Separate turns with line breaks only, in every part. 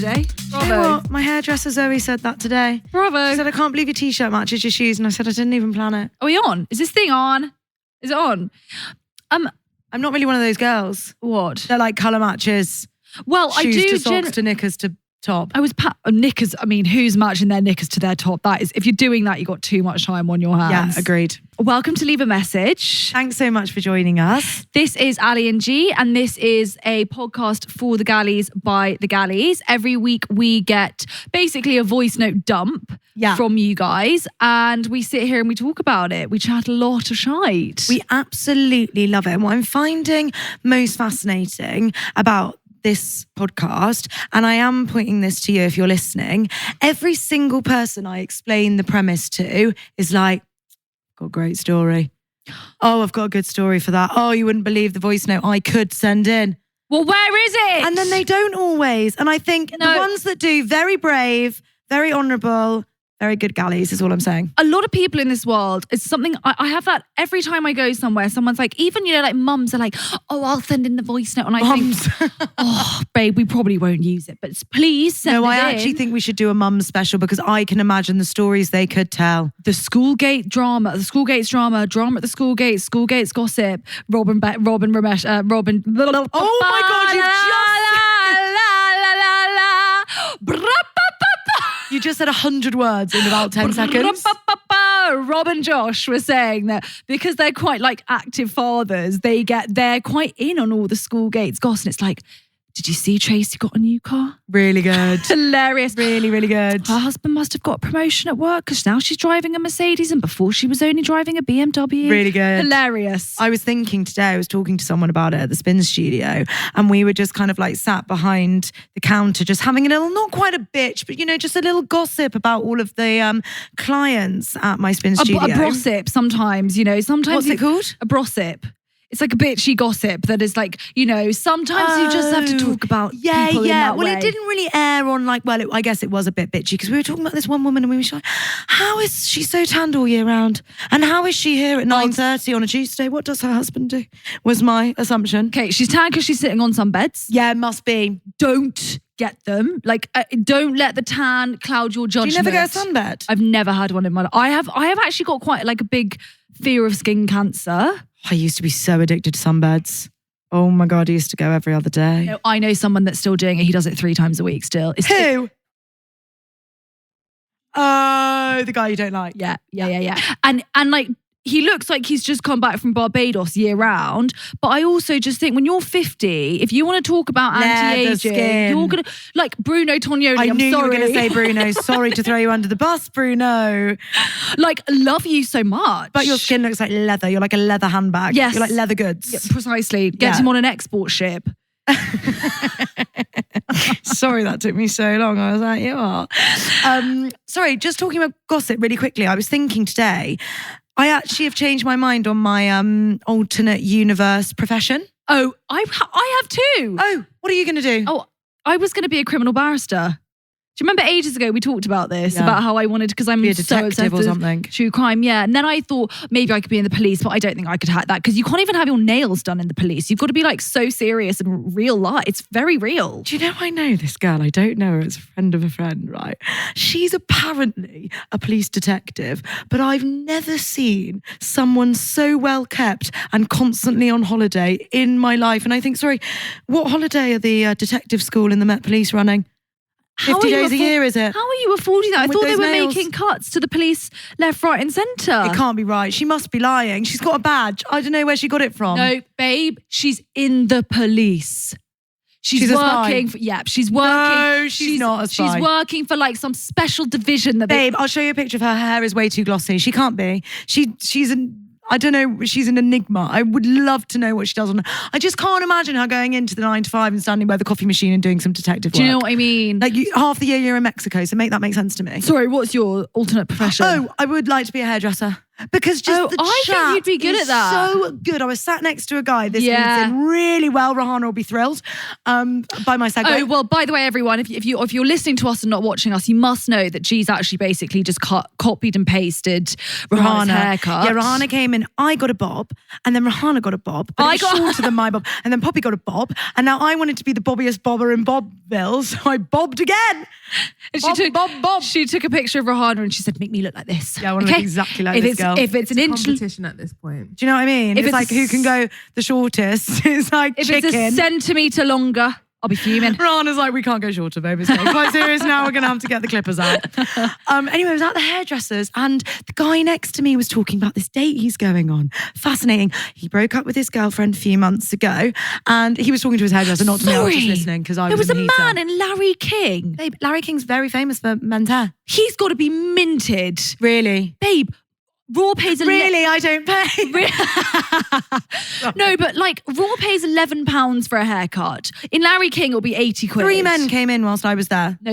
today. Bravo.
You know what? My hairdresser Zoe said that today.
Bravo.
She said, I can't believe your t-shirt matches your shoes. And I said, I didn't even plan it.
Are we on? Is this thing on? Is it on?
I'm not really one of those girls.
What?
They're like colour matches.
Well,
shoes
I do.
to socks to knickers to top.
I was knickers. I mean, who's matching their knickers to their top? That is, if you're doing that, you got too much time on your hands.
Yeah, agreed.
Welcome to Leave a Message.
Thanks so much for joining us.
This is Ali and G, and this is a podcast for the Gallies by the Gallies. Every week we get basically a voice note dump from you guys, and we sit here and we talk about it. We chat a lot of shite.
We absolutely love it. And what I'm finding most fascinating about this podcast, and I am pointing this to you if you're listening, every single person I explain the premise to is like, got a great story. Oh, I've got a good story for that. Oh, you wouldn't believe the voice note I could send in.
Well, where is it?
And then they don't always. And I think the ones that do, very brave, very honourable, very good Gallies is all I'm saying.
A lot of people in this world, it's something, I have that every time I go somewhere, someone's like, even, like mums are like, oh, I'll send in the voice note. And I think, oh, babe, we probably won't use it, but please send it in.
No, I actually think we should do a mum special because I can imagine the stories they could tell.
The Schoolgate drama, the Schoolgate's drama at the Schoolgate, Schoolgate's gossip, Robin. Oh
my God, you just said 100 words in about 10 seconds.
Rob and Josh were saying that because they're quite like active fathers, they're quite in on all the Schoolgate's gossip. And it's like, did you see Tracy got a new car?
Really good.
Hilarious.
Really, really good.
Her husband must have got a promotion at work because now she's driving a Mercedes and before she was only driving a BMW.
Really good.
Hilarious.
I was thinking today, I was talking to someone about it at the spin studio and we were just kind of like sat behind the counter just having a little, not quite a bitch, but just a little gossip about all of the clients at my spin studio.
A brossip sometimes, sometimes.
What's it called?
A brossip. It's like a bitchy gossip that is like, sometimes you just have to talk about people in that way.
Well, it didn't really air on I guess it was a bit bitchy because we were talking about this one woman and we were like, how is she so tanned all year round? And how is she here at 9:30 on a Tuesday? What does her husband do? Was my assumption.
Okay, she's tanned because she's sitting on some beds.
Yeah, must be.
Don't get them. Don't let the tan cloud your judgment.
Do you never get a sunbed? I've
never had one in my life. I have actually got quite a big fear of skin cancer.
I used to be so addicted to sunbeds. Oh my God, I used to go every other day.
No, I know someone that's still doing it. He does it 3 times a week still.
Who? Oh, the guy you don't like.
Yeah. And he looks like he's just come back from Barbados year round. But I also just think when you're 50, if you want to talk about anti-aging, you're going to, like Bruno Tognoli,
I knew you were going to say Bruno. Sorry to throw you under the bus, Bruno.
Love you so much.
But your skin looks like leather. You're like a leather handbag.
Yes.
You're like leather goods.
Yeah, precisely. Get him on an export ship.
Sorry that took me so long. I was like, you are. Sorry, just talking about gossip really quickly. I was thinking today, I actually have changed my mind on my alternate universe profession.
Oh, I have too.
Oh, what are you going to do?
Oh, I was going to be a criminal barrister. Do you remember ages ago we talked about this, about how I wanted, because I'm
be a
so
detective or something.
True crime, yeah. And then I thought maybe I could be in the police, but I don't think I could hack that because you can't even have your nails done in the police. You've got to be so serious and real life. It's very real.
Do you know I know this girl? I don't know her. It's a friend of a friend, right? She's apparently a police detective, but I've never seen someone so well kept and constantly on holiday in my life. And I think, sorry, what holiday are the detective school in the Met Police running? 50 days a year, is it?
How are you affording that? I thought they were
nails.
making cuts to the police left, right and centre.
It can't be right. She must be lying. She's got a badge. I don't know where she got it from.
No, babe, she's in the police. She's working for, she's working.
No, she's not a spy.
She's working for some special division that
Babe, I'll show you a picture of her. Her hair is way too glossy. She can't be. She's I don't know, she's an enigma. I would love to know what she does. I just can't imagine her going into the 9 to 5 and standing by the coffee machine and doing some detective work.
Do you know what I mean?
Half the year you're in Mexico, so make that make sense to me.
Sorry, what's your alternate profession?
Oh, I would like to be a hairdresser. Because just the
I
chat
think you'd be good
is
at that.
so good. I was sat next to a guy. This leads in really well. Rahana will be thrilled by my segue.
Oh, well, by the way, everyone, if you're listening to us and not watching us, you must know that G's actually basically just copied and pasted Rahana's haircut.
Yeah, Rahana came in. I got a bob, and then Rahana got a bob. But it was shorter than my bob, and then Poppy got a bob, and now I wanted to be the bobbiest bobber in Bobville, so I bobbed again.
And she took a picture of Rahana and she said, "Make me look like this."
Yeah, I want to look exactly like this girl.
If it's an inch
competition at this point.
Do you know what I mean? If it's like who can go the shortest. It's like
if
chicken.
it's a centimetre longer, I'll be fuming.
Rahana's like, we can't go shorter, baby. It's quite serious now. We're going to have to get the clippers out. Anyway, I was at the hairdressers and the guy next to me was talking about this date he's going on. Fascinating. He broke up with his girlfriend a few months ago and he was talking to his hairdresser, not to me. I was just listening because I was
There was a man in Larry King.
Babe, Larry King's very famous for men's hair.
He's got to be minted.
Really?
Babe, Raw pays
Really, I don't pay.
No, but like Raw pays £11 for a haircut. In Larry King, it'll be 80 quid.
3 men came in whilst I was there.
No,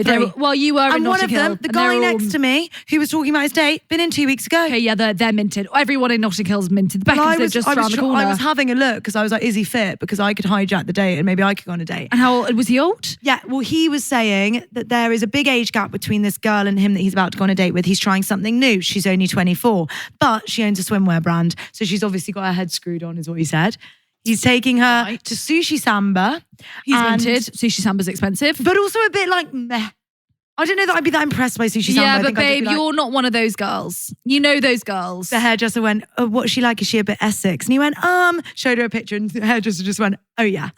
you were in
and one
Notting
of
Hill.
them, the guy next to me, who was talking about his date, been in 2 weeks ago.
Okay, yeah, they're minted. Everyone in Notting Hill's minted. The Beckhams live just around the corner.
I was having a look because I was like, is he fit? Because I could hijack the date and maybe I could go on a date.
And how old was he? Old?
Yeah, well, he was saying that there is a big age gap between this girl and him that he's about to go on a date with. He's trying something new. She's only 24, but she owns a swimwear brand. So she's obviously got her head screwed on, is what he said. He's taking her to Sushi Samba.
He's minted. Sushi Samba's expensive.
But also a bit like meh. I don't know that I'd be that impressed by Sushi Samba.
Yeah, but babe, you're not one of those girls. You know those girls.
The hairdresser went, oh, what's she like? Is she a bit Essex? And he went, showed her a picture and the hairdresser just went, oh yeah.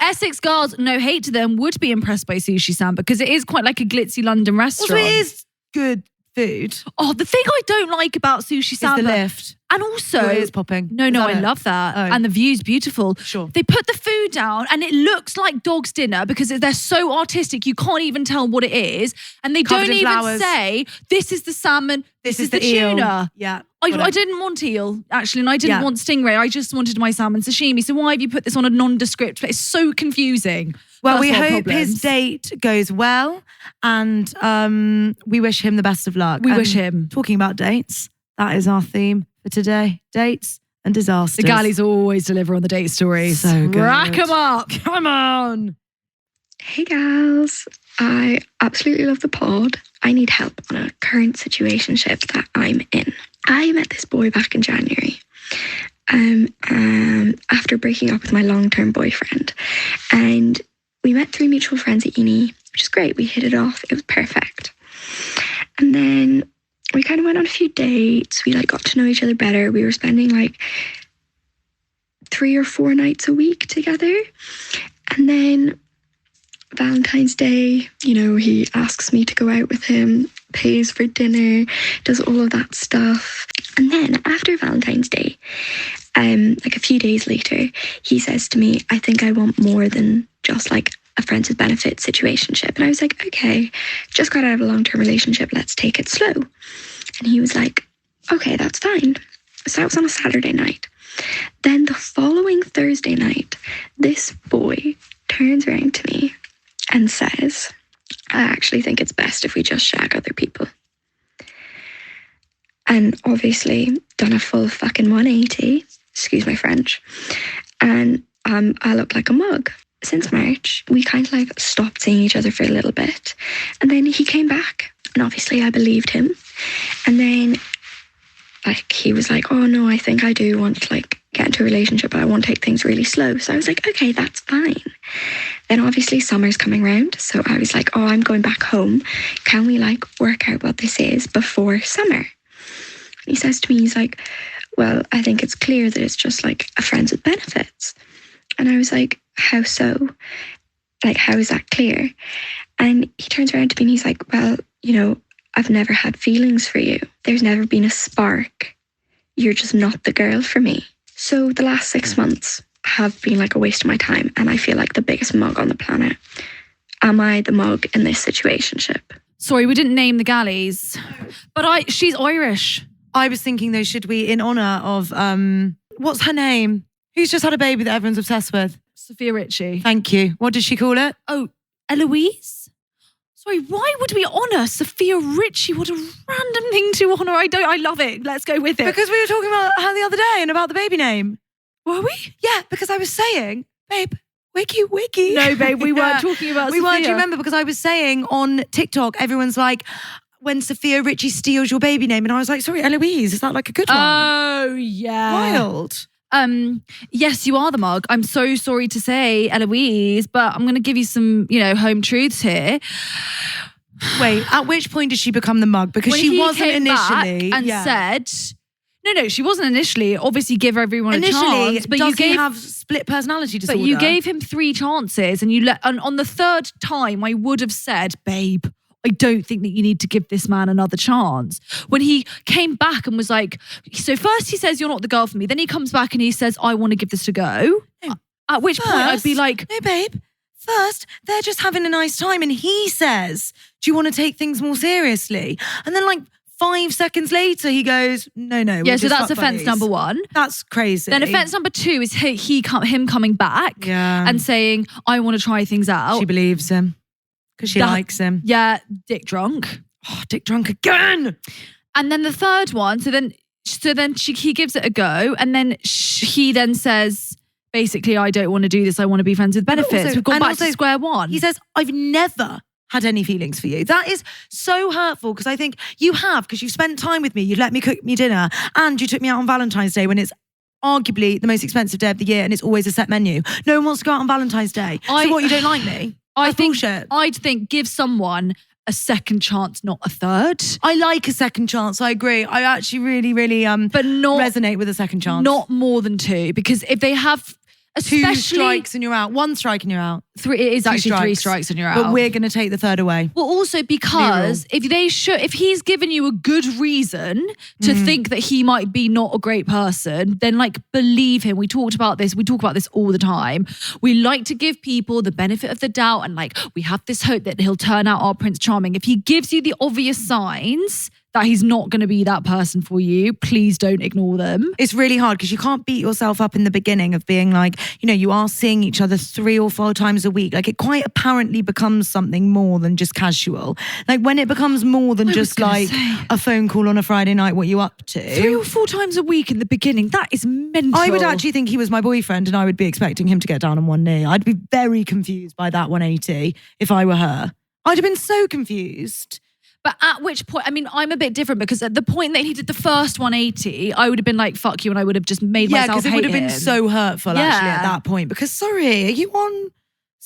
Essex girls, no hate to them, would be impressed by Sushi Samba because it is quite like a glitzy London restaurant.
Also, it is good food.
Oh, the thing I don't like about Sushi Samba
is the lift.
And also,
it is popping.
No, I love that. And the view's beautiful.
Sure.
They put the food down and it looks like dog's dinner because they're so artistic, you can't even tell what it is. And they don't even say, this is the salmon, this is the tuna.
Yeah.
I didn't want eel, actually, and I didn't want stingray. I just wanted my salmon sashimi. So why have you put this on a nondescript? It's so confusing.
Well, we hope his date goes well and we wish him the best of luck.
We wish him.
Talking about dates, that is our theme for today. Dates and disasters.
The Gallies always deliver on the date stories.
So good.
Rack them up.
Come on.
Hey gals, I absolutely love the pod. I need help on a current situationship that I'm in. I met this boy back in January after breaking up with my long-term boyfriend. And we met through mutual friends at uni, which is great. We hit it off. It was perfect. And then we kind of went on a few dates. We got to know each other better. We were spending 3 or 4 nights a week together. And then Valentine's Day, he asks me to go out with him, pays for dinner, does all of that stuff. And then after Valentine's Day, a few days later, he says to me, I think I want more than just a friends with benefits situationship. And I was like, okay, just got out of a long-term relationship. Let's take it slow. And he was like, okay, that's fine. So that was on a Saturday night. Then the following Thursday night, this boy turns around to me and says, I actually think it's best if we just shag other people. And obviously done a full fucking 180, excuse my French, and I look like a mug. Since March, we kind of stopped seeing each other for a little bit. And then he came back and obviously I believed him. And then he was like, oh no, I think I do want to get into a relationship, but I want to take things really slow. So I was like, okay, that's fine. Then obviously summer's coming round. So I was like, oh, I'm going back home. Can we work out what this is before summer? He says to me, he's like, well, I think it's clear that it's just a friends with benefits. And I was like, how so? How is that clear? And he turns around to me and he's like, well, I've never had feelings for you. There's never been a spark. You're just not the girl for me. So the last 6 months have been a waste of my time and I feel like the biggest mug on the planet. Am I the mug in this situationship?
Sorry, we didn't name the Gallies, but she's Irish.
I was thinking though, should we, in honour of, what's her name? Who's just had a baby that everyone's obsessed with?
Sophia Ritchie.
Thank you. What did she call it?
Oh, Eloise? Sorry, why would we honour Sophia Richie? What a random thing to honour. I love it. Let's go with it.
Because we were talking about her the other day and about the baby name.
Were we?
Yeah, because I was saying, babe, wiki.
No, babe, we weren't talking about
We
Sophia.
weren't, do you remember? Because I was saying on TikTok, everyone's like, when Sophia Richie steals your baby name. And I was like, sorry, Eloise, is that like a good one?
Oh, yeah.
Wild.
Yes, you are the mug. I'm so sorry to say, Eloise, but I'm going to give you some, home truths here.
Wait, at which point did she become the mug? Because
when
she
he
wasn't
came
initially.
back and said, no, she wasn't initially. Obviously, give everyone a chance. But
does he have split personality disorder?
But you gave him 3 chances, and and on the 3rd time, I would have said, babe, I don't think that you need to give this man another chance. When he came back and was like, so first he says, you're not the girl for me. Then he comes back and he says, I want to give this a go. No. At which point I'd be like,
no, babe. First, they're just having a nice time. And he says, do you want to take things more seriously? And then 5 seconds later, he goes, no.
Yeah, so that's offence number 1.
That's crazy.
Then offence number 2 is him coming back and saying, I want to try things out.
She believes him. Because she likes him.
Yeah, dick drunk.
Oh, dick drunk again.
And then the 3rd one, so then he gives it a go, and then he then says, basically, I don't want to do this. I want to be friends with benefits. We've gone back to square one.
He says, I've never had any feelings for you. That is so hurtful, because I think you have, because you've spent time with me. You've let me cook me dinner, and you took me out on Valentine's Day when it's arguably the most expensive day of the year, and it's always a set menu. No one wants to go out on Valentine's Day. So what, you don't like me? I'd think give someone a second chance, not a 3rd. I like a second chance. I agree. I actually really, really but not resonate with a second chance.
Not more than 2, because if they have
2 strikes and you're out, 1 strike and you're out.
3. It is actually 3 strikes and you're out.
But we're going to take the 3rd away.
Well, also because if he's given you a good reason to think that he might be not a great person, then believe him. We talk about this all the time. We like to give people the benefit of the doubt, and we have this hope that he'll turn out our Prince Charming. If he gives you the obvious signs that he's not going to be that person for you, please don't ignore them.
It's really hard, because you can't beat yourself up in the beginning of being you are seeing each other 3 or 4 times a week. It quite apparently becomes something more than just casual. When it becomes more than just a phone call on a Friday night, what you up to?
3 or 4 times a week in the beginning, that is mental.
I would actually think he was my boyfriend, and I would be expecting him to get down on one knee. I'd be very confused by that 180 if I were her. I'd have been so confused.
But at which point, I'm a bit different, because at the point that he did the first 180, I would have been like, fuck you, and I would have just made myself hate him.
Yeah, because it would have been so hurtful actually at that point. Because sorry, are you on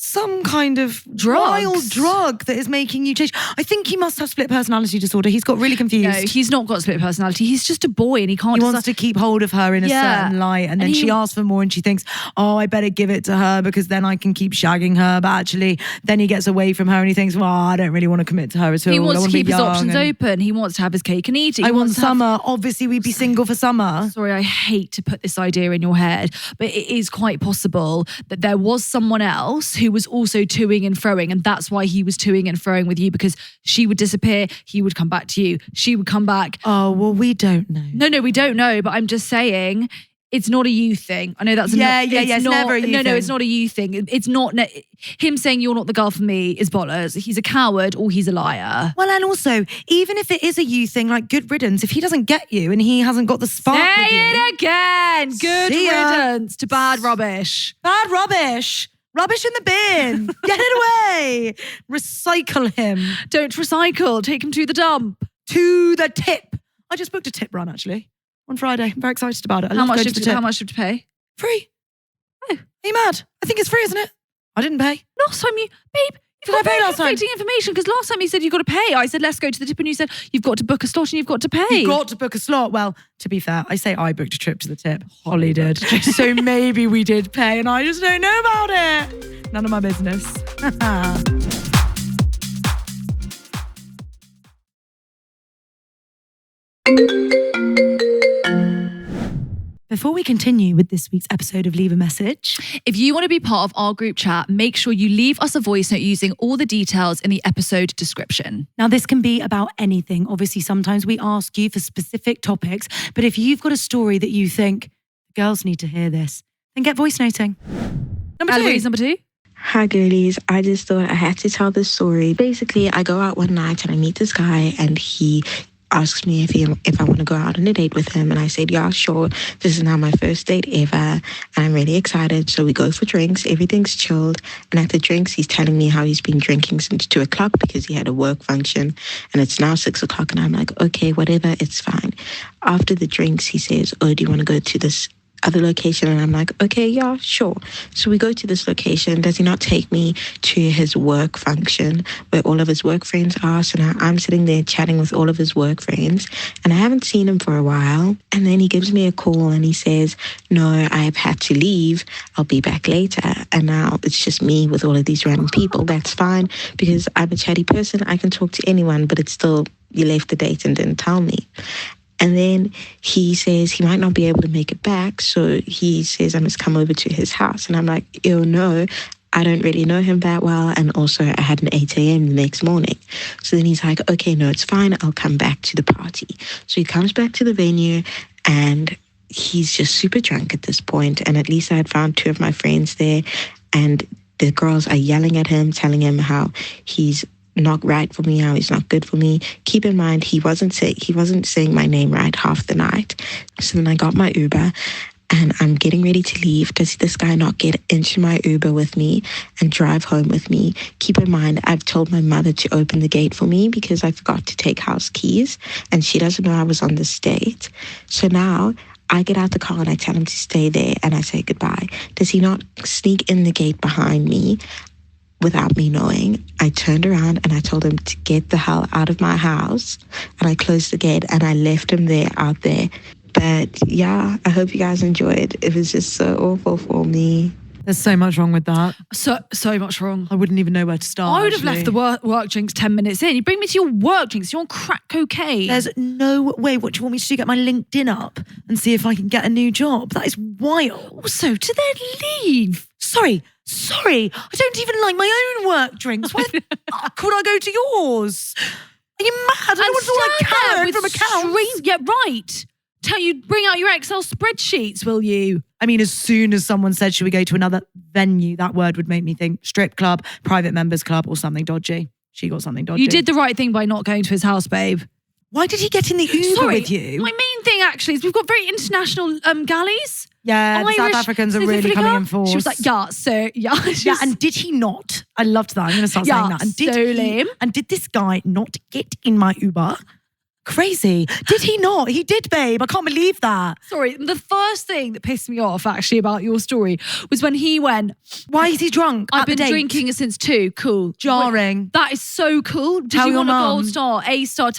some kind of wild drug that is making you change? I think he must have split personality disorder. He's got really confused.
No, he's not got split personality. He's just a boy, and he can't.
He wants to keep hold of her in a certain light, and then she asks for more, and she thinks, oh, I better give it to her because then I can keep shagging her. But actually, then he gets away from her, and he thinks, well, I don't really want to commit to her at all.
He wants to keep his options open. He wants to have his cake and eat it.
I want summer. Obviously, we'd be single for summer.
Sorry, I hate to put this idea in your head, but it is quite possible that there was someone else who was also toing and froing, and that's why he was toing and froing with you, because she would disappear, he would come back to you, she would come back.
Oh, well, we don't know.
No, we don't know, but I'm just saying it's not a you thing. I know that's
it's never a you thing.
No, it's not a you thing. It's not him saying you're not the girl for me is bollocks. He's a coward or he's a liar.
Well, and also, even if it is a you thing, good riddance. If he doesn't get you and he hasn't got the spark
Say
with you,
it again. Good riddance to bad rubbish.
Bad rubbish. Rubbish in the bin. Get it away. Recycle him.
Don't recycle. Take him to the dump.
To the tip. I just booked a tip run actually on Friday. I'm very excited about it.
How much do you have to pay?
Free. Oh, are you mad? I think it's free, isn't it? I didn't pay.
Last time babe,
did I pay last time?
Conflicting information, because last time you said you got to pay. I said, let's go to the tip, and you said, you've got to book a slot and you've got to pay.
You've got to book a slot. Well, to be fair, I say I booked a trip to the tip. Holly did. So maybe we did pay and I just don't know about it. None of my business. Before we continue with this week's episode of Leave a Message,
if you want to be part of our group chat, make sure you leave us a voice note using all the details in the episode description.
Now, this can be about anything. Obviously, sometimes we ask you for specific topics, but if you've got a story that you think girls need to hear this, then get voice noting.
Number 2.
Hi girlies, I just thought I had to tell this story. Basically, I go out one night and I meet this guy and he asks me if I want to go out on a date with him, and I said, yeah, sure. This is now my first date ever and I'm really excited. So we go for drinks, everything's chilled, and at the drinks he's telling me how he's been drinking since 2 o'clock because he had a work function and it's now 6 o'clock, and I'm like, okay, whatever, it's fine. After the drinks he says, oh, do you want to go to this other location? And I'm like, okay, yeah, sure. So we go to this location. Does he not take me to his work function where all of his work friends are? So now I'm sitting there chatting with all of his work friends and I haven't seen him for a while. And then he gives me a call and he says, no, I've had to leave. I'll be back later. And now it's just me with all of these random people. That's fine because I'm a chatty person. I can talk to anyone, but it's still, you left the date and didn't tell me. And then he says he might not be able to make it back. So he says I must come over to his house. And I'm like, ew, no, I don't really know him that well. And also I had an 8 a.m. the next morning. So then he's like, okay, no, it's fine. I'll come back to the party. So he comes back to the venue and he's just super drunk at this point. And at least I had found 2 of my friends there. And the girls are yelling at him, telling him how he's not right for me, how he's not good for me. Keep in mind, he wasn't saying my name right half the night. So then I got my Uber and I'm getting ready to leave. Does this guy not get into my Uber with me and drive home with me? Keep in mind, I've told my mother to open the gate for me because I forgot to take house keys and she doesn't know I was on this date. So now I get out the car and I tell him to stay there and I say goodbye. Does he not sneak in the gate behind me? Without me knowing, I turned around and I told him to get the hell out of my house. And I closed the gate and I left him there out there. But yeah, I hope you guys enjoyed. It was just so awful for me.
There's so much wrong with that.
So much wrong.
I wouldn't even know where to start.
I would have left the work drinks 10 minutes in. You bring me to your work drinks. You're on crack cocaine.
There's no way. What do you want me to do? Get my LinkedIn up and see if I can get a new job? That is wild.
Also, to then leave.
Sorry. I don't even like my own work drinks. Why the fuck would I go to yours? Are you mad? I don't want to like Karen from accounts.
Yeah, right. Tell you, bring out your Excel spreadsheets, will you?
I mean, as soon as someone said, should we go to another venue, that word would make me think strip club, private members club, or something dodgy. She got something dodgy.
You did the right thing by not going to his house, babe.
Why did he get in the Uber with you?
My main thing actually is we've got very international galleys.
Yeah, the South Africans are really coming in force.
She was like, yeah, so, yeah.
Yeah, and did he not? I loved that. I'm going to start saying that. And did this guy not get in my Uber? Crazy. Did he not? He did, babe. I can't believe that.
Sorry, the first thing that pissed me off actually about your story was when he went,
why is he drunk?
I've been drinking since 2. Cool.
Jarring.
Wait, that is so cool. Did
tell
you
your
want
mum.
a gold star, A star?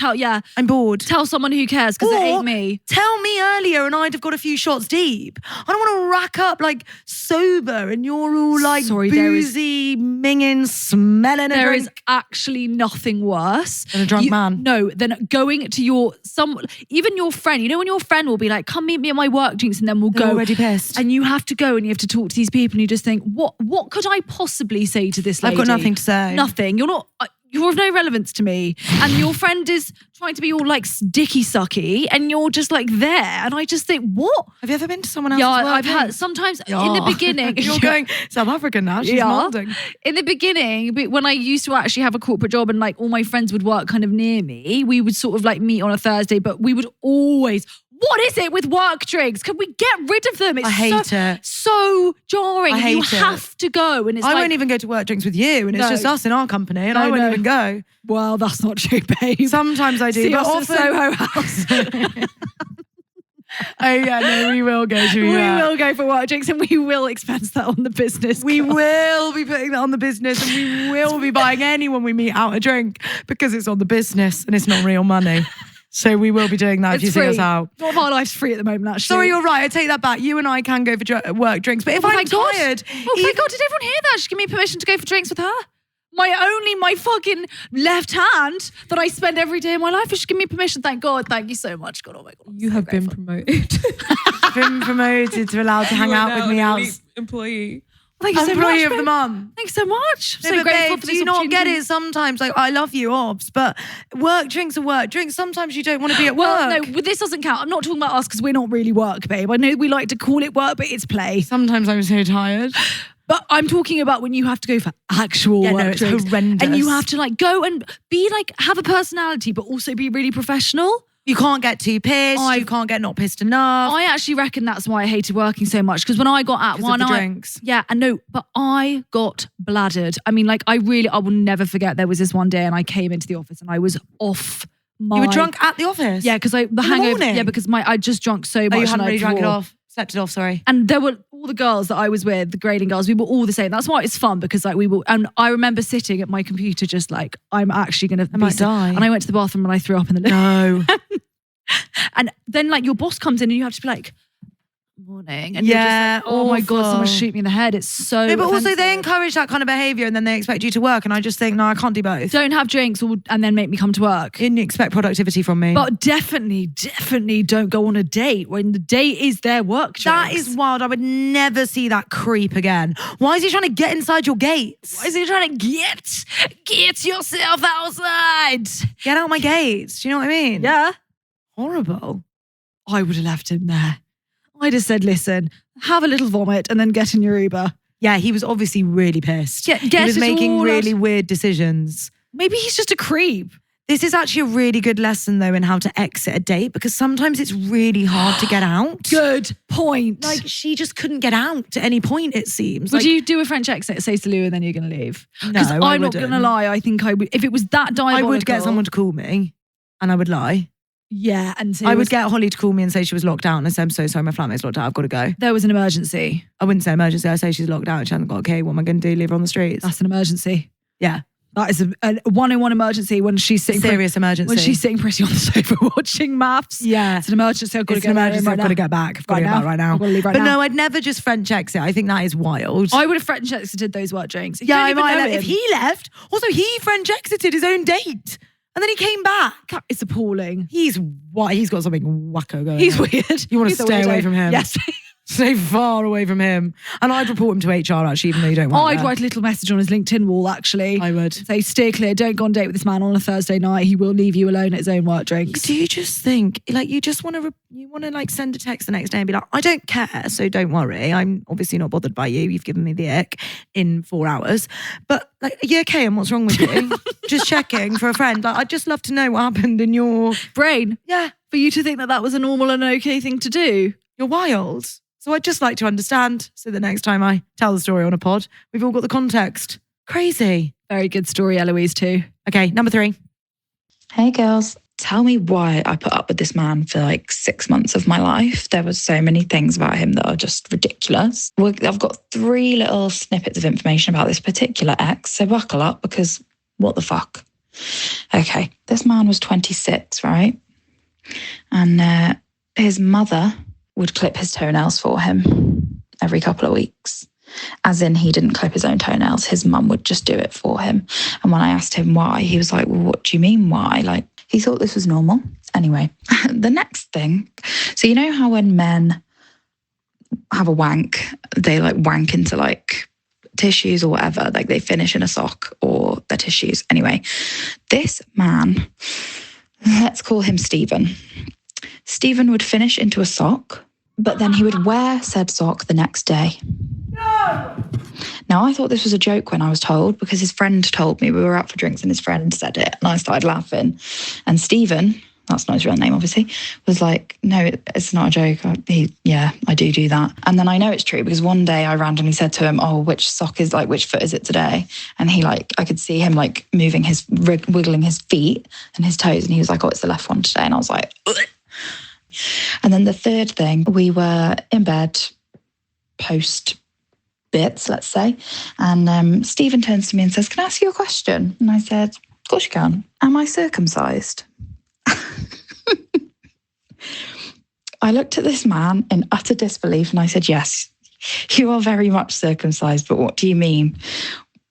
I'm
bored.
Tell someone who cares because it ain't me.
Tell me earlier and I'd have got a few shots deep. I don't want to rack up like sober and you're all like boozy, minging, smelling a drink.
There is actually nothing worse
than a drunk man.
No, than going to even your friend. You know when your friend will be like, come meet me at my work drinks and then we'll go.
Already pissed.
And you have to go and you have to talk to these people and you just think, what could I possibly say to this lady?
I've got nothing to say.
Nothing. You're of no relevance to me. And your friend is trying to be all like dicky sucky and you're just like there. And I just think, what?
Have you ever been to someone else's work?
Yeah, I've had sometimes in the beginning.
You're going South African now. She's molding.
In the beginning, when I used to actually have a corporate job and like all my friends would work kind of near me, we would sort of like meet on a Thursday, but we would always... What is it with work drinks? Can we get rid of them?
I hate it.
So jarring. You have to go. And
I won't even go to work drinks with you and it's just us in our company and I won't even go.
Well, that's not true, babe.
Sometimes I do.
See, but often Soho House.
Oh yeah, no, we will go to
We will go for work drinks and we will expense that on the business.
We will be putting that on the business and we will be buying anyone we meet out a drink because it's on the business and it's not real money. So we will be doing that if you see us out.
All of our life's free at the moment, actually.
Sorry, you're right. I take that back. You and I can go for work drinks. But if I'm tired...
Oh, thank God, did everyone hear that? She gave me permission to go for drinks with her. My fucking left hand that I spend every day of my life. She gave me permission. Thank God. Thank you so much. God, oh my God.
You have been promoted.
Been promoted to allowed to hang out with me out.
Employee.
Thank you so much.
Employee of the month.
Thanks so much. I'm
so grateful for this. Do you not get it sometimes? Like, I love you, Obs, but work drinks are work drinks. Sometimes you don't want to be at work.
Well, no, this doesn't count. I'm not talking about us because we're not really work, babe. I know we like to call it work, but it's play.
Sometimes I'm so tired.
But I'm talking about when you have to go for actual work
no, it's
drinks.
horrendous.
And you have to like go and be like, have a personality, but also be really professional.
You can't get too pissed. You can't get not pissed enough.
I actually reckon that's why I hated working so much. Because when I got at one,
drinks.
Yeah, and no, but I got bladdered. I mean, like I will never forget. There was this one day, and I came into the office, and I was off.
You were drunk at the office?
Yeah, because the hangover.
Morning?
Yeah, because I just drunk so much.
Oh, you hadn't really drank it
off.
off. Slept it off, sorry.
And there were all the girls that I was with, the grading girls, we were all the same. That's why it's fun, because like we were, and I remember sitting at my computer just like, I'm actually going to
die.
And I went to the bathroom and I threw up in the loo.
No.
And then like your boss comes in and you have to be like, morning. And
yeah,
you're just like, oh my God, someone shoot me in the head. It's so
No, but
offensive.
also they encourage that kind of behaviour and then they expect you to work. And I just think, no, I can't do both.
Don't have drinks and then make me come to work.
You didn't expect productivity from me.
But definitely don't go on a date when the date is their work drinks.
That is wild. I would never see that creep again. Why is he trying to get inside your gates?
Why is he trying to get yourself outside?
Get out my gates. Do you know what I mean?
Yeah.
Horrible.
I would have left him there. I'd have said, listen, have a little vomit and then get in your Uber.
Yeah, he was obviously really pissed.
Yeah,
he was making really weird decisions.
Maybe he's just a creep.
This is actually a really good lesson though in how to exit a date, because sometimes it's really hard to get out.
Good point.
Like she just couldn't get out at any point, it seems.
Would you do a French exit, say salut, and then you're going to leave?
No,
Because
I
I'm not going to
wouldn't.
lie. I think I would. If it was that diabolical.
I would get someone to call me and I would lie.
Yeah. And so
I would get Holly to call me and say she was locked out and I said, I'm so sorry, my flatmate's locked out, I've got to go.
There was an emergency.
I wouldn't say emergency, I say she's locked out and she hasn't got a key. What am I going to do, leave her on the streets?
That's an emergency.
Yeah.
That is a 101 emergency when she's sitting
Serious emergency.
When she's sitting pretty on the sofa watching maths.
Yeah.
It's an emergency. I've got to
It's
get
an emergency,
right
I've
now.
got to get back. I've got to get back right now.
I've got to leave right
but
now.
no, I'd never just French exit. I think that is wild.
I would have French exited those work drinks.
Yeah, I might have. If he left, also he French exited his own date. And then he came back.
That is appalling.
He's got something wacko going
He's
on.
weird.
You want to
He's a
stay
weirdo.
away from him.
Yes.
Stay far away from him. And I'd report him to HR actually, even though you don't want
I'd write a little message on his LinkedIn wall actually.
I would.
Say, steer clear, don't go on a date with this man on a Thursday night. He will leave you alone at his own work drinks.
Do you just think, like, you just want to, like send a text the next day and be like, I don't care, so don't worry. I'm obviously not bothered by you. You've given me the ick in 4 hours. But like, are you okay? And what's wrong with you? Just checking for a friend. Like, I'd just love to know what happened in your
brain.
Yeah.
For you to think that that was a normal and okay thing to do.
You're wild. So I'd just like to understand. So the next time I tell the story on a pod, we've all got the context. Crazy.
Very good story, Eloise, too.
Okay, number 3.
Hey girls, tell me why I put up with this man for like 6 months of my life. There was so many things about him that are just ridiculous. I've got 3 little snippets of information about this particular ex, so buckle up because what the fuck? Okay, this man was 26, right? And his mother would clip his toenails for him every couple of weeks. As in, he didn't clip his own toenails. His mum would just do it for him. And when I asked him why, he was like, well, what do you mean why? Like, he thought this was normal. Anyway, the next thing. So you know how when men have a wank, they like wank into like tissues or whatever, like they finish in a sock or their tissues. Anyway, this man, let's call him Stephen. Stephen would finish into a sock, but then he would wear said sock the next day. No! Now, I thought this was a joke when I was told, because his friend told me. We were out for drinks and his friend said it, and I started laughing. And Stephen, that's not his real name, obviously, was like, no, it's not a joke. I do that. And then I know it's true because one day I randomly said to him, oh, which foot is it today? And he I could see him like moving wiggling his feet and his toes. And he was like, oh, it's the left one today. And I was like, ugh. And then the third thing, we were in bed post bits, let's say. And Stephen turns to me and says, can I ask you a question? And I said, of course you can. Am I circumcised? I looked at this man in utter disbelief and I said, yes, you are very much circumcised, but what do you mean?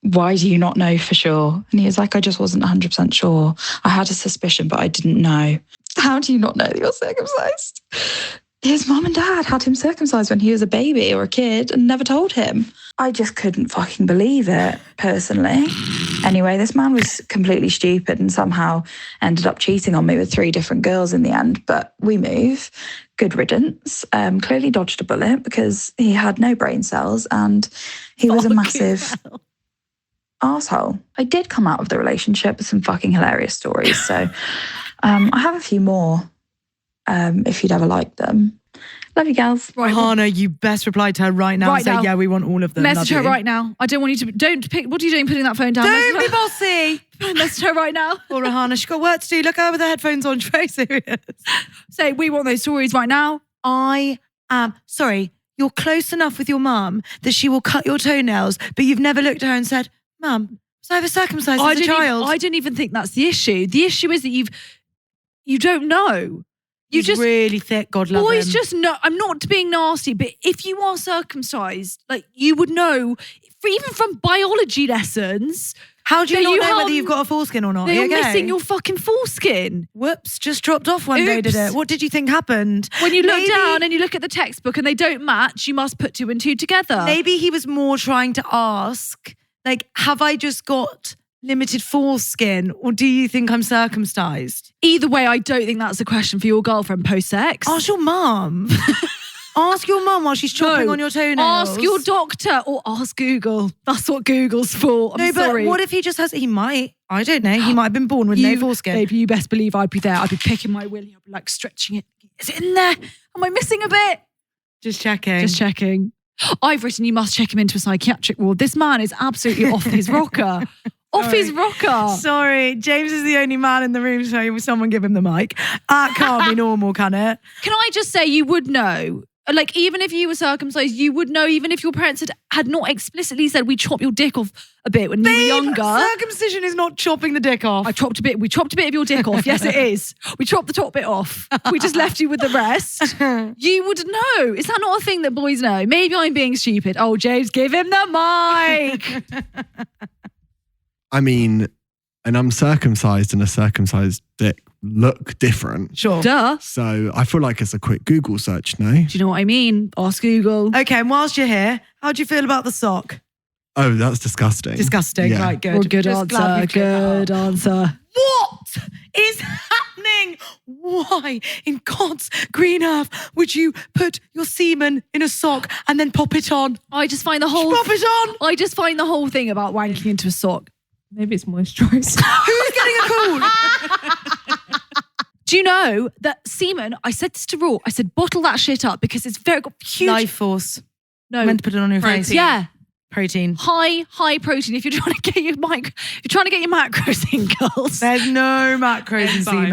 Why do you not know for sure? And he was like, I just wasn't 100% sure. I had a suspicion, but I didn't know. How do you not know that you're circumcised? His mum and dad had him circumcised when he was a baby or a kid and never told him. I just couldn't fucking believe it, personally. Anyway, this man was completely stupid and somehow ended up cheating on me with 3 different girls in the end. But we move. Good riddance. Clearly dodged a bullet because he had no brain cells and He was a massive asshole. I did come out of the relationship with some fucking hilarious stories. So I have a few more if you'd ever like them. Love you, girls.
Right, Hannah, you best reply to her right now and say, yeah, we want all of them.
Message her right now. I don't want you to. Don't pick. What are you doing putting that phone down?
Don't be bossy.
Message her right now.
Poor Hannah, she's got work to do. Look at her with her headphones on. She's very serious.
Say, we want those stories right now.
I am sorry. You're close enough with your mum that she will cut your toenails, but you've never looked at her and said, Mum, was I ever circumcised as a child?
I don't even think that's the issue. The issue is that you don't know.
He's just really thick, God love him.
Boys just know. I'm not being nasty, but if you are circumcised, like you would know, even from biology lessons.
How do you not know whether you've got a foreskin or not?
You're missing your fucking foreskin.
Whoops, just dropped off one day, did it? What did you think happened?
When you look down and you look at the textbook and they don't match, you must put 2 and 2 together.
Maybe he was more trying to ask, like, have I just got limited foreskin, or do you think I'm circumcised?
Either way, I don't think that's a question for your girlfriend post-sex.
Ask your mum. Ask your mum while she's chopping on your toenails.
Ask your doctor or ask Google. That's what Google's for. I'm sorry.
But what if he just has, he might, I don't know, he might have been born with no foreskin.
Baby, you best believe I'd be there. I'd be picking my willy, I'd be like stretching it. Is it in there? Am I missing a bit?
Just checking.
Just checking. I've written you must check him into a psychiatric ward. This man is absolutely off his rocker. Off his rocker.
Sorry, James is the only man in the room, so someone give him the mic. That can't be normal, can it?
Can I just say you would know? Like, even if you were circumcised, you would know, even if your parents had not explicitly said, we chop your dick off a bit when you were younger.
Circumcision is not chopping the dick off.
We chopped a bit of your dick off. Yes, it is. We chopped the top bit off. We just left you with the rest. You would know. Is that not a thing that boys know? Maybe I'm being stupid. Oh, James, give him the mic.
I mean, an uncircumcised and a circumcised dick look different.
Sure.
Duh.
So I feel like it's a quick Google search, no?
Do you know what I mean? Ask Google.
Okay, and whilst you're here, how do you feel about the sock?
Oh, that's disgusting.
Disgusting,
Yeah.
right, good.
Well, good
Just glad
answer.
we've cleared that
Good
up.
answer.
What is happening? Why in God's green earth would you put your semen in a sock and then pop it on?
I just find the whole
Pop it on!
I just find the whole thing about wanking into a sock.
Maybe it's moisturised.
Who's getting a call?
Do you know that semen, I said this to Raw, I said bottle that shit up because it's very got huge.
Life force.
No.
Meant to put it on your face.
Yeah.
Protein.
High protein. If you're trying to get your macros in, girls.
There's no macros in semen.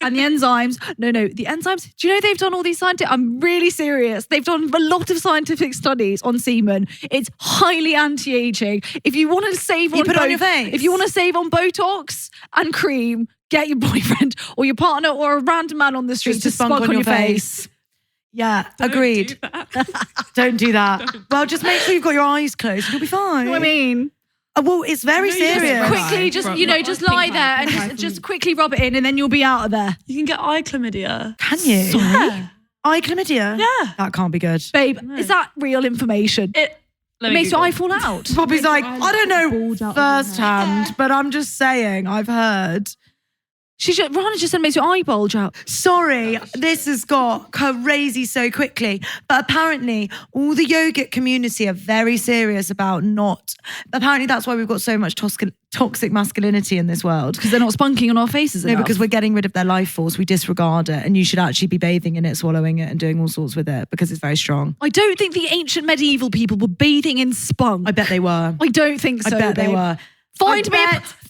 And the enzymes. No, the enzymes. Do you know they've done all these scientific? I'm really serious. They've done a lot of scientific studies on semen. It's highly anti-aging. If you want to save on
put it on your face.
If you want to save on Botox and cream, get your boyfriend or your partner or a random man on the street
Just
to spunk on your face.
Yeah, agreed. Don't do that. Well, just make sure you've got your eyes closed and you'll be fine.
You know what I mean?
Well, it's very serious.
Quickly, just lie there and just quickly rub it in and then you'll be out of there.
You can get eye chlamydia.
Can you?
Yeah.
Eye chlamydia?
Yeah.
That can't be good.
Babe, is that real information? It makes your eye fall out.
Bobby's like, I don't know firsthand, but I'm just saying, I've heard.
Rana just said makes your eye bulge out.
Sorry, this has got crazy so quickly. But apparently, all the yogurt community are very serious about not. Apparently, that's why we've got so much toxic masculinity in this world.
Because they're not spunking on our faces enough.
No, because we're getting rid of their life force. We disregard it. And you should actually be bathing in it, swallowing it, and doing all sorts with it because it's very strong.
I don't think the ancient medieval people were bathing in spunk.
I bet they were.
I don't think so.
I bet they were.
Find me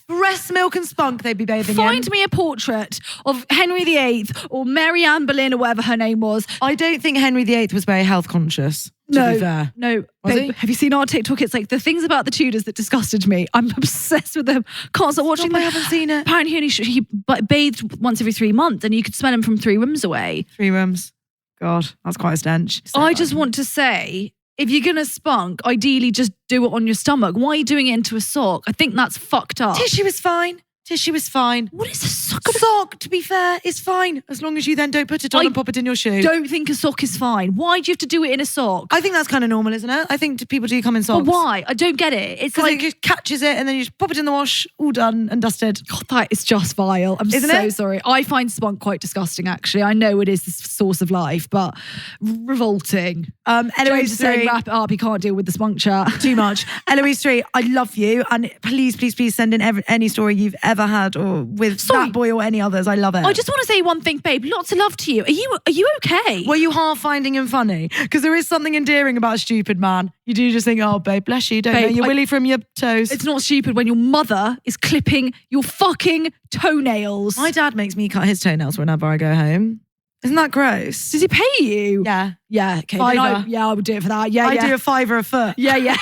breast milk and spunk they'd be bathing in.
Find me a portrait of Henry VIII or Mary Anne Boleyn or whatever her name was.
I don't think Henry VIII was very health conscious, to be fair.
No.
Was he?
Have you seen our TikTok? It's like the things about the Tudors that disgusted me. I'm obsessed with them. Can't stop watching them.
I haven't seen it.
Apparently he bathed once every 3 months and you could smell him from 3 rooms away.
3 rooms. God, that's quite a stench.
I just want to say, if you're going to spunk, ideally just do it on your stomach. Why are you doing it into a sock? I think that's fucked up.
Tissue is fine. Tissue is fine.
What is a sock?
A sock, to be fair, is fine. As long as you then don't put it on and pop it in your shoe.
Don't think a sock is fine. Why do you have to do it in a sock?
I think that's kind of normal, isn't it? I think people do come in socks.
But why? I don't get it. It's
Because
like...
it just catches it and then you just pop it in the wash, all done and dusted.
God, that is just vile. I'm
Isn't
so
it?
sorry. I find spunk quite disgusting, actually. I know it is the source of life, but revolting.
Eloise
James is saying,
3,
wrap it up. He can't deal with the spunk chat.
too much. Eloise 3, I love you. And please send in any story you've ever had or with that boy or any others. I love it.
I just want to say one thing, babe. Lots of love to you. Are you okay?
Were you half finding him funny? Because there is something endearing about a stupid man. You do just think, oh, babe, bless you. Don't know your willy from your toes.
It's not stupid when your mother is clipping your fucking toenails.
My dad makes me cut his toenails whenever I go home. Isn't that gross?
Does he pay you?
Yeah.
Yeah, okay.
$5.
I would do it for that. Yeah,
I
yeah.
do a $5 a foot.
Yeah.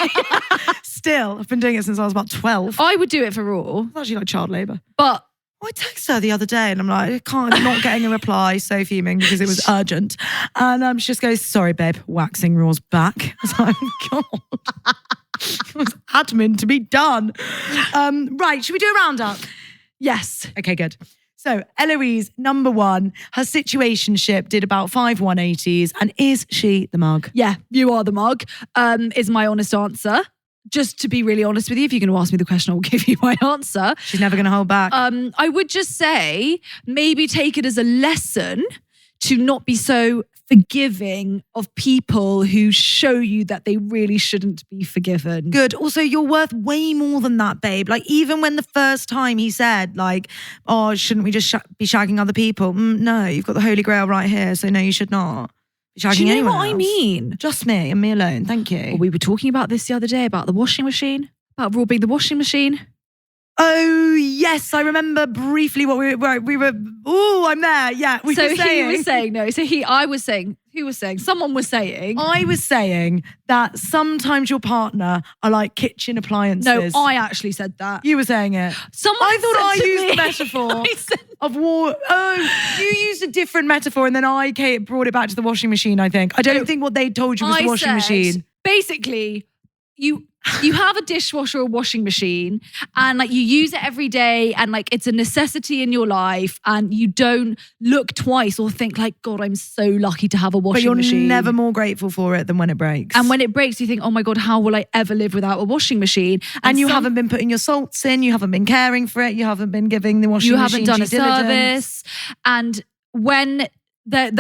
Still, I've been doing it since I was about 12.
I would do it for Raw.
It's actually like child labour.
But
I texted her the other day and I'm like, I'm not getting a reply, so fuming because it was urgent. And she just goes, sorry, babe, waxing Raw's back. I was like, God. It was admin to be done. Right, should we do a roundup?
yes.
Okay, good. So Eloise, number 1, her situationship did about 5 180s. And is she the mug?
Yeah, you are the mug, is my honest answer. Just to be really honest with you, if you're going to ask me the question, I will give you my answer.
She's never going to hold back.
I would just say maybe take it as a lesson to not be so forgiving of people who show you that they really shouldn't be forgiven.
Good. Also, you're worth way more than that, babe. Like, even when the first time he said, like, oh, shouldn't we just be shagging other people? No, you've got the Holy Grail right here, so no, you should not be shagging
Do you know
anyone
what I
else.
mean?
Just me and me alone. Thank you.
Well, we were talking about this the other day, about the washing machine, about Raw being the washing machine.
Oh, yes. I remember briefly what we were. Oh, I'm there. Yeah.
He was saying, no. So I was saying, who was saying? Someone was saying.
I was saying that sometimes your partner are like kitchen appliances.
No, I actually said that.
You were saying it.
Someone
I thought I
said to
used
me-
the metaphor
I said-
of war. Oh, you used a different metaphor and then I brought it back to the washing machine, I think. I don't think what they told you was the washing
said,
machine.
Basically, you have a dishwasher or washing machine and like you use it every day and like it's a necessity in your life and you don't look twice or think like, God, I'm so lucky to have a washing machine.
But you're never more grateful for it than when it breaks.
And when it breaks, you think, oh my God, how will I ever live without a washing machine?
And you haven't been putting your salts in, you haven't been caring for it, you haven't been giving the washing machine
done a
due diligence.
service. And when the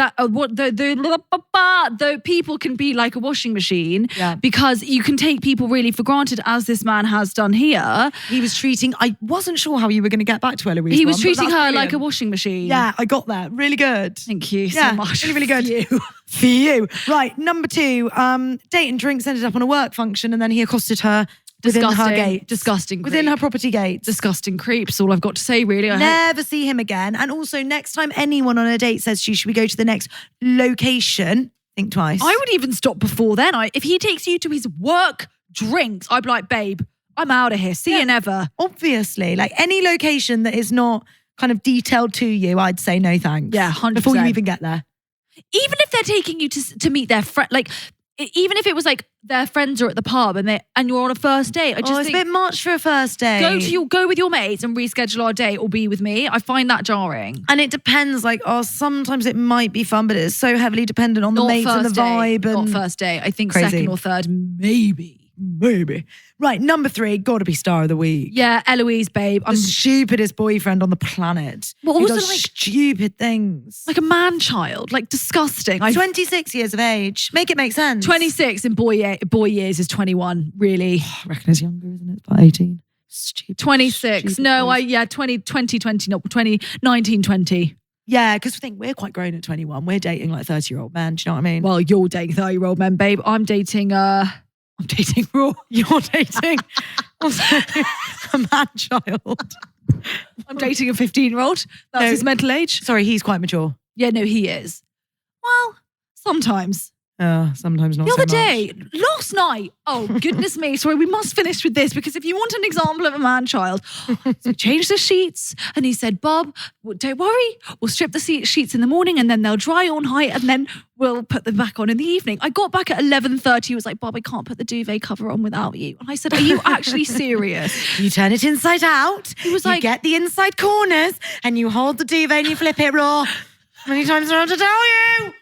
people can be like a washing machine because you can take people really for granted, as this man has done here.
He was treating, I wasn't sure how you were going to get back to Eloise.
He was treating her like a washing machine.
Yeah, I got that. Really good.
Thank you so much.
Really, really good. For you. Right, number 2, date and drinks ended up on a work function and then he accosted her within her gate.
Disgusting.
Within her property gates.
Disgusting creeps. All I've got to say, really.
Never see him again. And also, next time anyone on a date says to you, should we go to the next location? Think twice.
I would even stop before then. If he takes you to his work drinks, I'd be like, babe, I'm out of here. See you never.
Obviously. Like any location that is not kind of detailed to you, I'd say no thanks.
Yeah, 100%.
Before you even get there.
Even if they're taking you to meet their friend, like even if it was like their friends are at the pub and you're on a first date, I just
it's
think
a bit much for a first date.
Go with your mates and reschedule our date or be with me. I find that jarring.
And it depends, like, sometimes it might be fun, but it's so heavily dependent on the mates and the vibe.
Not first date. I think
Crazy.
second or third, maybe.
Right, number 3, gotta be star of the week.
Yeah, Eloise, babe.
The stupidest boyfriend on the planet.
But
who
also,
does
like,
stupid things.
Like a man-child, like disgusting.
26 years of age. Make it make sense.
26 in boy years is 21, really.
I reckon it's younger, isn't it? It's about 18. Stupid.
26.
Stupid
No,
boys.
2020, not 19, 20.
Yeah, because I think we're quite grown at 21. We're dating like 30-year-old men. Do you know what I mean?
Well, you're dating 30-year-old men, babe. I'm dating Raw.
You're dating a man-child.
I'm dating a 15-year-old. That's his mental age.
Sorry, he's quite mature.
Yeah, no, he is. Well, sometimes.
Sometimes not
The
so
other
much.
day, last night, oh goodness me, sorry, we must finish with this because if you want an example of a man-child, so we changed the sheets and he said, Bob, don't worry, we'll strip the sheets in the morning and then they'll dry all night and then we'll put them back on in the evening. I got back at 11:30, he was like, Bob, I can't put the duvet cover on without you. And I said, are you actually serious?
You turn it inside out,
He was
you
like,
get the inside corners and you hold the duvet and you flip it raw. How many times do I have to tell you?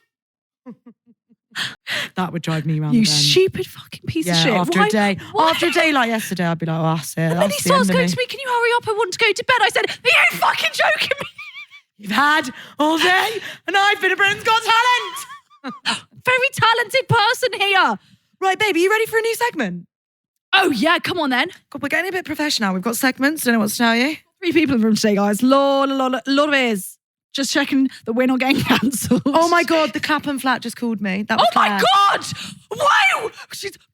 That would drive me around
you
the bend.
stupid fucking piece of shit.
After
Why-
a day.
why-
After a day like yesterday, I'd be like, oh, that's it.
And then he starts going to me, can you hurry up? I want to go to bed. I said, are you fucking joking me?
You've had all day and I've been a Britain's Got Talent.
Very talented person here.
Right, baby, you ready for a new segment?
Oh yeah, come on then.
God, we're getting a bit professional. We've got segments. Don't know what to tell you.
3 people in the room today, guys. Lot of ears. Just checking that we're not getting cancelled.
Oh my God, the Clapham flat just called me. That was
Oh my
Claire.
God! Wow!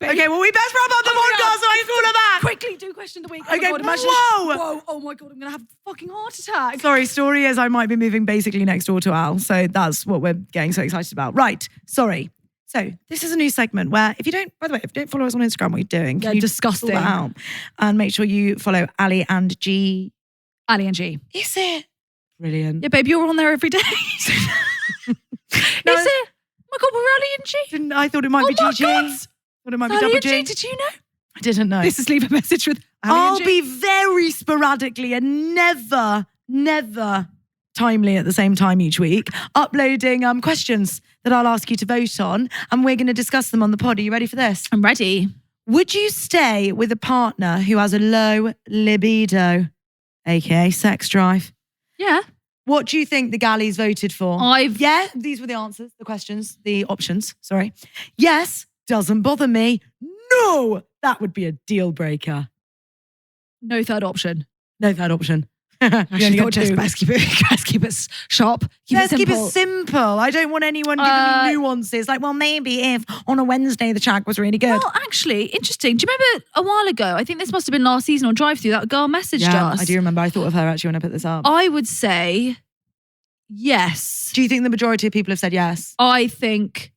Okay, well, we best wrap up the podcast so I can call her back.
Quickly do question of the week.
Okay,
oh my God, imagine
whoa!
Oh my God, I'm going to have a fucking heart attack.
Sorry, story is I might be moving basically next door to Al. So that's what we're getting so excited about. Right, sorry. So this is a new segment where if you don't, by the way, if you don't follow us on Instagram, what are you doing? Can
Yeah,
you
disgusting.
sort that out? And make sure you follow Ali and G.
Ali and G.
Is it? Brilliant.
Yeah, babe, you're on there every day. Is it? Oh my God, we're Ali and G.
I thought it might be
my
GG.
God.
Thought it might be
Ali
double
and G,
G.
did you know?
I didn't know.
This is leave a message with Ali
I'll
and G.
be very sporadically and never timely at the same time each week, uploading questions that I'll ask you to vote on, and we're going to discuss them on the pod. Are you ready for this?
I'm ready.
Would you stay with a partner who has a low libido, aka sex drive?
Yeah.
What do you think the Gallies voted for? Yeah, these were the answers, the questions, the options, sorry. Yes, doesn't bother me. No, that would be a deal breaker.
No third option.
No third option.
Actually, not just best keep it sharp.
Let's keep it simple. I don't want anyone giving me nuances. Like, well, maybe if on a Wednesday the chat was really good.
Well, actually, interesting. Do you remember a while ago? I think this must have been last season on Drive Through. That girl messaged us.
I do remember. I thought of her actually when I put this up.
I would say yes.
Do you think the majority of people have said yes?
I think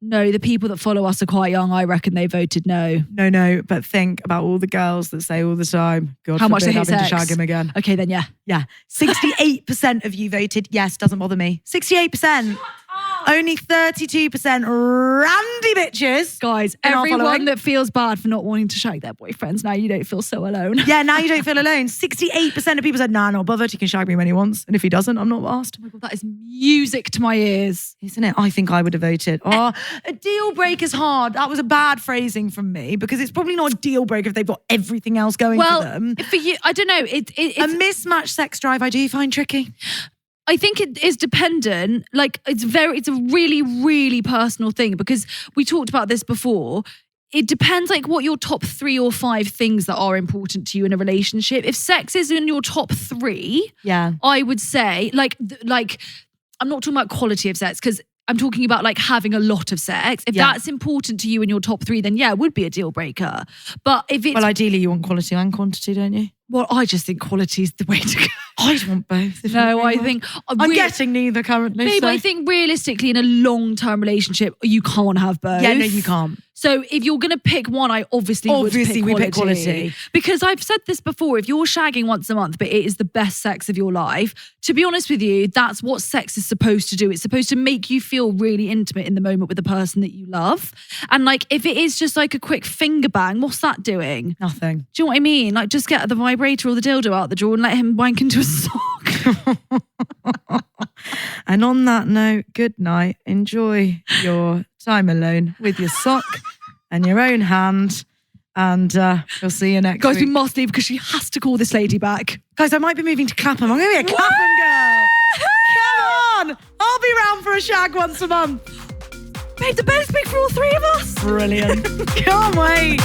no. The people that follow us are quite young. I reckon they voted no.
No. But think about all the girls that say all the time, God
How much they hate
having
sex.
to shag him again.
Okay, then yeah.
Yeah. 68% of you voted yes, doesn't bother me. 68%. Only 32% randy bitches.
Guys,
in our
everyone
following.
that feels bad for not wanting to shag their boyfriends, now you don't feel so alone.
Yeah, now you don't feel alone. 68% of people said, nah, not bothered. He can shag me when he wants. And if he doesn't, I'm not asked.
Oh my God, that is music to my ears.
Isn't it? I think I would have voted. Oh, a deal breaker's hard. That was a bad phrasing from me because it's probably not a deal breaker if they've got everything else going for them.
For you, I don't know. It's
A mismatched sex drive I do find tricky.
I think it is dependent. Like it's a really, really personal thing because we talked about this before. It depends like what your top 3 or 5 things that are important to you in a relationship. If sex is in your top 3,
yeah,
I would say like I'm not talking about quality of sex because I'm talking about like having a lot of sex. If that's important to you in your top 3, then yeah, it would be a deal breaker. But if it's...
Well, ideally you want quality and quantity, don't you?
Well, I just think quality is the way to go.
I'd want both.
No, I think...
I'm getting neither currently.
Maybe
so.
I think realistically in a long-term relationship, you can't have both.
Yeah, no, you can't.
So if you're going to pick one, I obviously would pick quality. Because I've said this before, if you're shagging once a month, but it is the best sex of your life, to be honest with you, that's what sex is supposed to do. It's supposed to make you feel really intimate in the moment with the person that you love. And like, if it is just like a quick finger bang, what's that doing?
Nothing.
Do you know what I mean? Like just get the vibrator or the dildo out the drawer and let him wank into a sock.
And on that note, good night. Enjoy your time alone with your sock and your own hand. And we'll see you next
Guys,
week.
we must leave because she has to call this lady back.
Guys, I might be moving to Clapham. I'm going to be a Clapham girl. Come on. I'll be round for a shag once a month.
Babe, the bed's big for all 3 of us.
Brilliant. Can't wait.